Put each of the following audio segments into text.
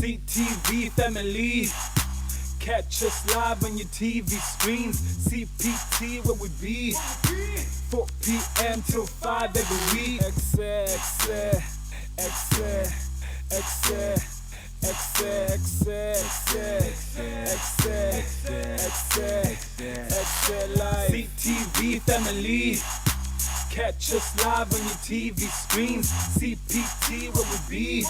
CTV family. Catch us live on your TV screens. CPT where we be. 4 p.m. till 5 every week. Ekse, Ekse, Ekse, Ekse, Ekse, Ekse, Ekse, Ekse live. CTV family. Catch us live on your TV screens. CPT where we be.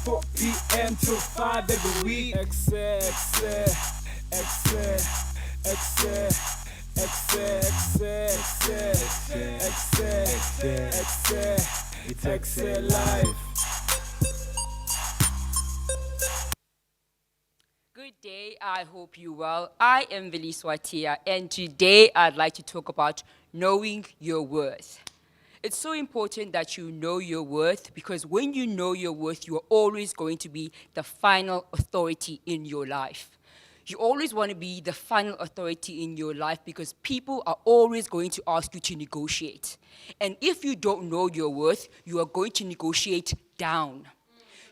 4 p.m. till 5 every week. Ekse, Ekse, Ekse, Ekse, Ekse, Ekse, Ekse, Ekse, Ekse. It's Ekse live. Good day, I hope you're well. I am Veliswa Tiya, and today I'd like to talk about knowing your worth. It's so important that you know your worth, because when you know your worth, you are always going to be the final authority in your life. You always want to be the final authority in your life because people are always going to ask you to negotiate. And if you don't know your worth, you are going to negotiate down.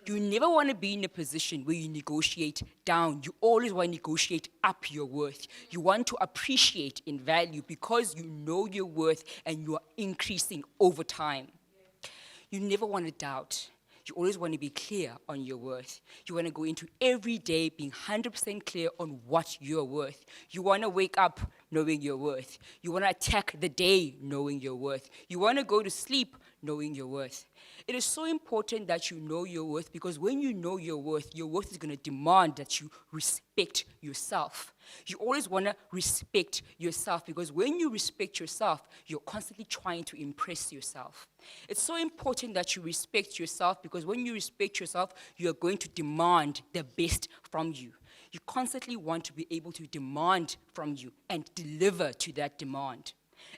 You never want to be in a position where you negotiate down. You always want to negotiate up your worth. You want to appreciate in value because you know your worth and you are increasing over time. You never want to doubt. You always want to be clear on your worth. You want to go into every day being 100% clear on what you're worth. You want to wake up knowing your worth. You want to attack the day knowing your worth. You want to go to sleep knowing your worth. It is so important that you know your worth because when you know your worth is going to demand that you respect yourself. You always want to respect yourself because when you respect yourself, you're constantly trying to impress yourself. It's so important that you respect yourself because when you respect yourself, you are going to demand the best from you. You constantly want to be able to demand from you and deliver to that demand.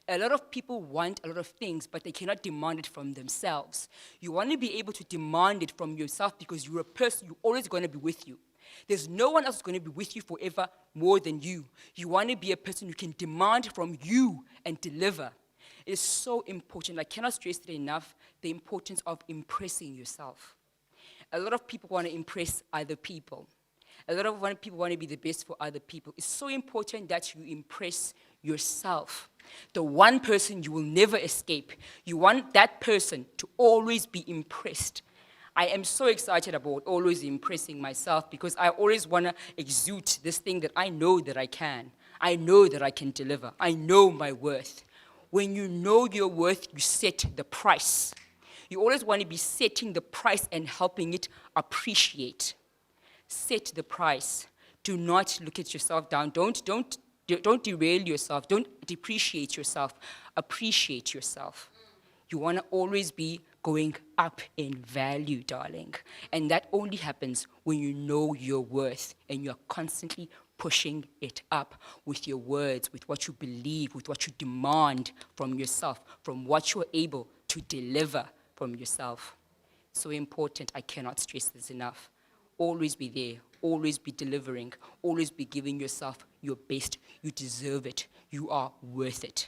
A lot of people want a lot of things, but they cannot demand it from themselves. You want to be able to demand it from yourself because you're a person, you're always going to be with you. There's no one else who's going to be with you forever more than you. You want to be a person who can demand from you and deliver. It is so important. I cannot stress it enough, the importance of impressing yourself. A lot of people want to impress other people. A lot of people want to be the best for other people. It's so important that you impress yourself. The one person you will never escape. You want that person to always be impressed. I am so excited about always impressing myself because I always want to exude this thing that I know that I can. I know that I can deliver. I know my worth. When you know your worth, you set the price. You always want to be setting the price and helping it appreciate. Set the price. Do not look at yourself down. Don't derail yourself. Don't depreciate yourself. Appreciate yourself. You want to always be going up in value, darling. And that only happens when you know your worth and you're constantly pushing it up with your words, with what you believe, with what you demand from yourself, from what you're able to deliver from yourself. So important, I cannot stress this enough. Always be there, always be delivering, always be giving yourself your best. You deserve it. You are worth it.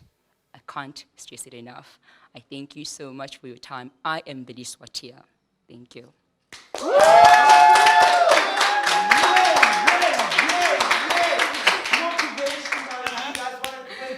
I can't stress it enough. I thank you so much for your time. I am Veliswa Tiya. Thank you.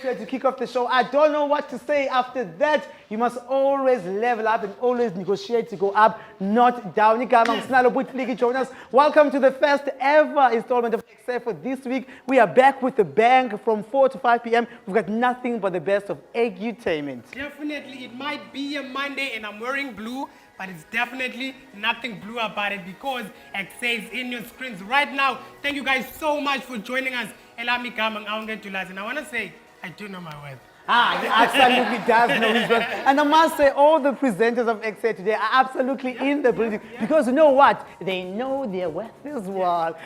To kick off the show, I don't know what to say after that. You must always level up and always negotiate to go up, not down. Join us. Welcome to the first ever installment of Ekse for this week. We are back with a bang from 4 to 5 p.m. We've got nothing but the best of edutainment. Definitely, it might be a Monday and I'm wearing blue, but it's definitely nothing blue about it because Ekse is in your screens right now. Thank you guys so much for joining us. And I want to say, I do know my worth. He absolutely does know his worth. And I must say, all the presenters of Ekse today are absolutely in the building because you know what? They know their worth as well.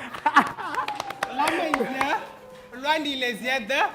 Lama is here. Randy is here, the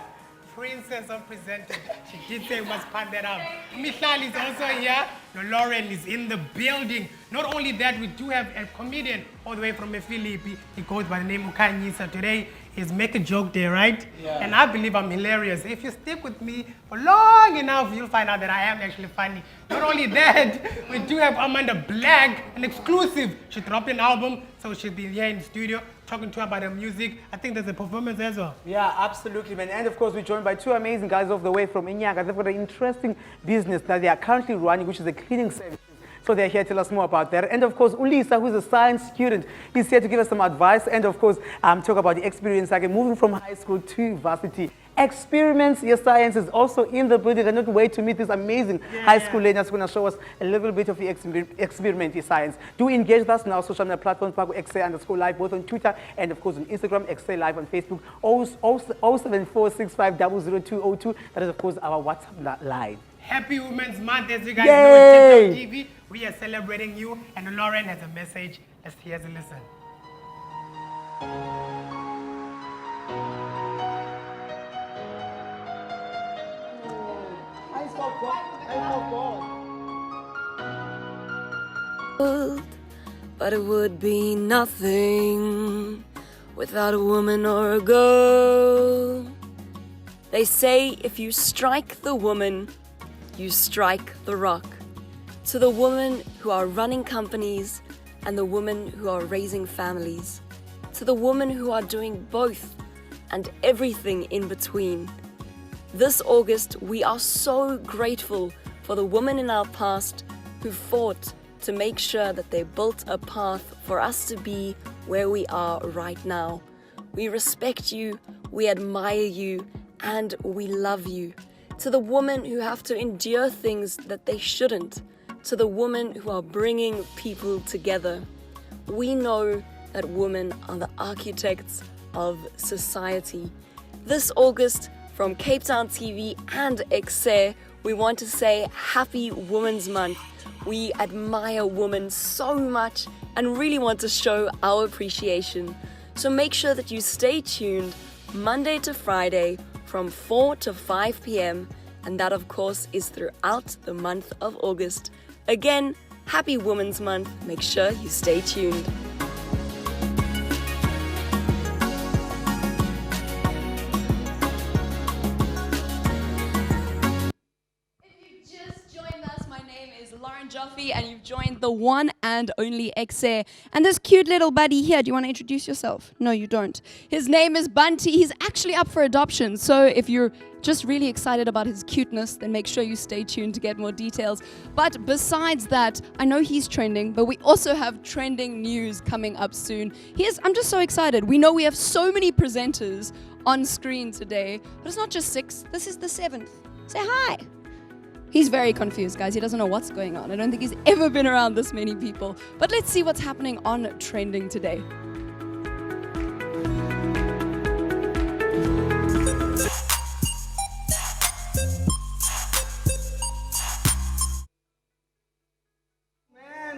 princess of presenters. She did say we must pan that up. Michal is also here. Lauren is in the building. Not only that, we do have a comedian all the way from Philippi. He goes by the name of Kanyisa today. is make a joke there, right? Yeah. And I believe I'm hilarious. If you stick with me for long enough, you'll find out that I am actually funny. Not only that, we do have Amanda Black, an exclusive. She dropped an album, so she'll be here in the studio talking to her about her music. I think there's a performance as well. Yeah, absolutely, man. And of course, we're joined by two amazing guys all the way from Inyanga. They've got an interesting business that they are currently running, which is a cleaning service. So they're here to tell us more about that. And of course, Ulisa, who's a science student, is here to give us some advice and of course, talk about the experience like moving from high school to varsity. Experiments Your Science is also in the building. I cannot wait to meet this amazing high school lady that's going to show us a little bit of the Experiment Your Science. Do engage with us on our social media platforms, Ekse_live, both on Twitter and of course on Instagram, Ekse Live on Facebook, 07465002002. That is of course our WhatsApp line. Happy Women's Month, as you guys Yay! know, it's TV. We are celebrating you, and Lauren has a message. Here's a listen. But it would be nothing without a woman or a girl. They say if you strike the woman, you strike the rock. To the women who are running companies and the women who are raising families. To the women who are doing both and everything in between. This August, we are so grateful for the women in our past who fought to make sure that they built a path for us to be where we are right now. We respect you, we admire you, and we love you. To the women who have to endure things that they shouldn't. To the women who are bringing people together. We know that women are the architects of society. This August, from Cape Town TV and Ekse, we want to say Happy Women's Month. We admire women so much and really want to show our appreciation. So make sure that you stay tuned Monday to Friday from 4 to 5 p.m. and that of course is throughout the month of August. Again, Happy Women's Month. Make sure you stay tuned. And you've joined the one and only Ekse. And this cute little buddy here, do you want to introduce yourself? No, you don't. His name is Bunty. He's actually up for adoption. So if you're just really excited about his cuteness, then make sure you stay tuned to get more details. But besides that, I know he's trending, but we also have trending news coming up soon. I'm just so excited. We know we have so many presenters on screen today, but it's not just 6, this is the 7th. Say hi. He's very confused, guys. He doesn't know what's going on. I don't think he's ever been around this many people. But let's see what's happening on Trending today.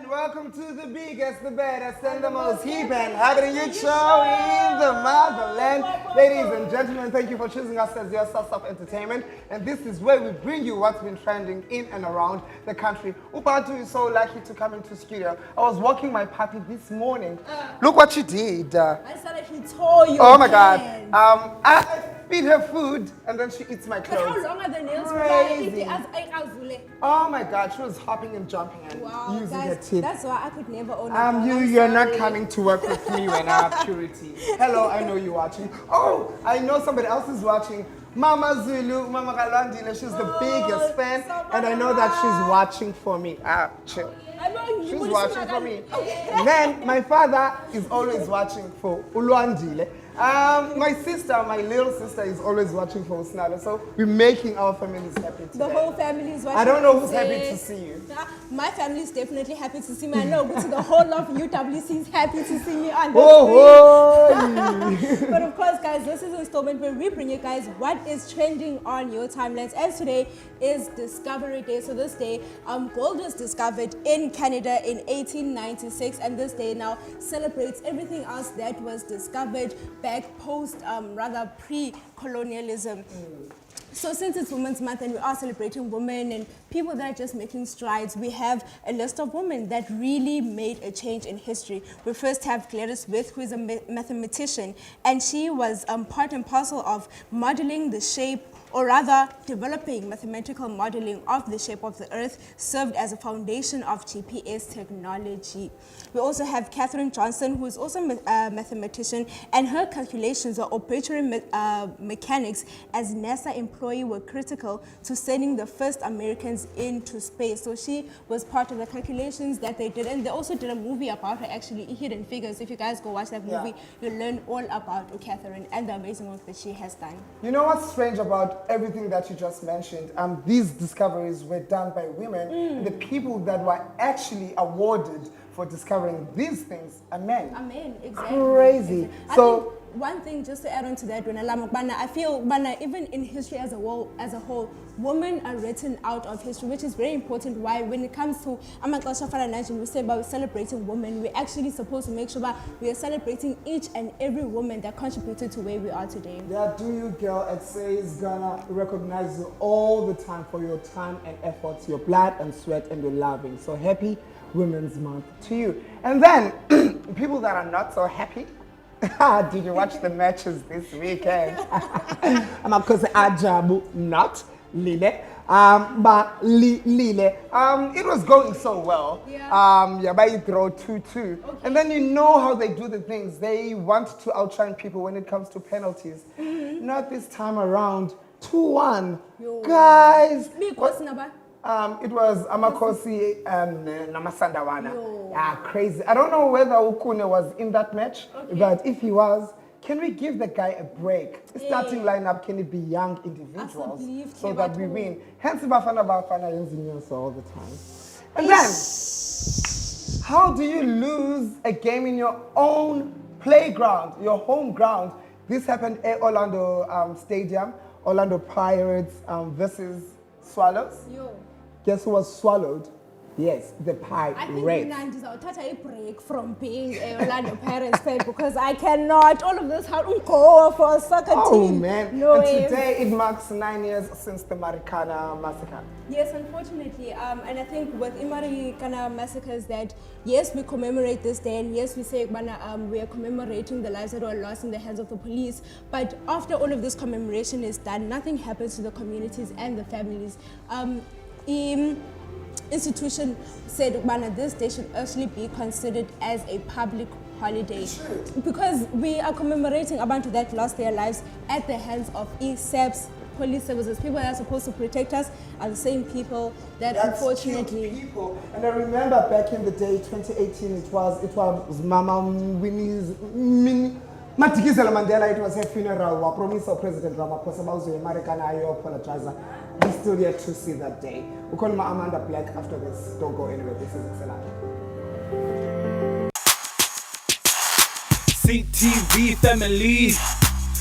Welcome to the biggest, the baddest, and the most hip and happening youth show in the motherland. Ladies and gentlemen, thank you for choosing us as your source of entertainment. And this is where we bring you what's been trending in and around the country. Ubantu is so lucky to come into studio. I was walking my puppy this morning. Look what she did. I said that she tore your Oh my God. hands. I feed her food and then she eats my But clothes. how long are the nails? Crazy. Oh my God, she was hopping and jumping and Wow, using her guys, teeth. that's why I could never own a dog. You're not coming to work with me when I have purity. Hello, I know you're watching. Oh, I know somebody else is watching. Mama Zulu, Mama Galandile, she's the biggest fan, and I know that she's watching for me. Chill. She's watching for me. And then my father is always watching for Uluandile. My sister, my little sister, is always watching for Usnala. So we're making our families happy today. The whole family is watching. I don't know who's happy to see you. My family is definitely happy to see me. I know, but the whole of UWC is happy to see me on this screen. But of course, guys, this is an installment where we bring you guys what is trending on your timelines. And today is Discovery Day. So this day, gold was discovered in Canada in 1896, and this day now celebrates everything else that was discovered back post, rather pre-colonialism. So since it's Women's Month and we are celebrating women and people that are just making strides, we have a list of women that really made a change in history. We first have Gladys Smith, who is a mathematician, and she was part and parcel of modeling the shape, or rather developing mathematical modeling of the shape of the earth, served as a foundation of GPS technology. We also have Katherine Johnson, who is also a mathematician, and her calculations of operatory mechanics as NASA employee were critical to sending the first Americans into space. So she was part of the calculations that they did, and they also did a movie about her, actually, Hidden Figures. If you guys go watch that movie, you'll learn all about Katherine and the amazing work that she has done. You know what's strange about everything that you just mentioned? These discoveries were done by women, and the people that were actually awarded for discovering these things are men. Are men, exactly. Crazy. I So think one thing, just to add on to that, I feel even in history as a whole, women are written out of history, which is very important. Why? When it comes to we say about celebrating women, we're actually supposed to make sure that we are celebrating each and every woman that contributed to where we are today. yeah, do you, girl? Ekse is gonna recognize you all the time for your time and efforts, your blood and sweat and your loving. So happy Women's Month to you. And then people that are not so happy. Did you watch the matches this weekend? I'm of course Ajabu, not Lile. But Lile. It was going so well. Yeah. But you throw 2-2. Okay. And then you know how they do the things. They want to outshine people when it comes to penalties. Not this time around. 2-1. Yo. Guys. It It was Amakosi and Namasandawana. Yo. Yeah, crazy. I don't know whether Ukune was in that match, but if he was, can we give the guy a break? The starting lineup, can it be young individuals so that we win? Hence, Bafana Yenzinyoso all the time. And then, how do you lose a game in your own playground, your home ground? This happened at Orlando Stadium, Orlando Pirates versus Swallows. Yo. Guess who was swallowed? Yes, the Pirates. I think Nandis, I'll take a break from being a Orlando Pirates fan because I cannot. All of this, how to go for a soccer team. Oh man! No and way. today it marks 9 years since the Marikana massacre. Yes, unfortunately, and I think with Marikana massacres that yes, we commemorate this day, and yes, we say we are commemorating the lives that were lost in the hands of the police. But after all of this commemoration is done, nothing happens to the communities and the families. Institution said this day should actually be considered as a public holiday because we are commemorating abantu that lost their lives at the hands of ESAPs, police services. People that are supposed to protect us are the same people that unfortunately people. And I remember back in the day, 2018, it was Mama Winnie's Matikizela Mandela. It was her funeral. We promised our President Ramaphosa American. I apologize. We still yet to see that day. We call my Amanda Black after this. Don't go anywhere. This is excellent. CTV family.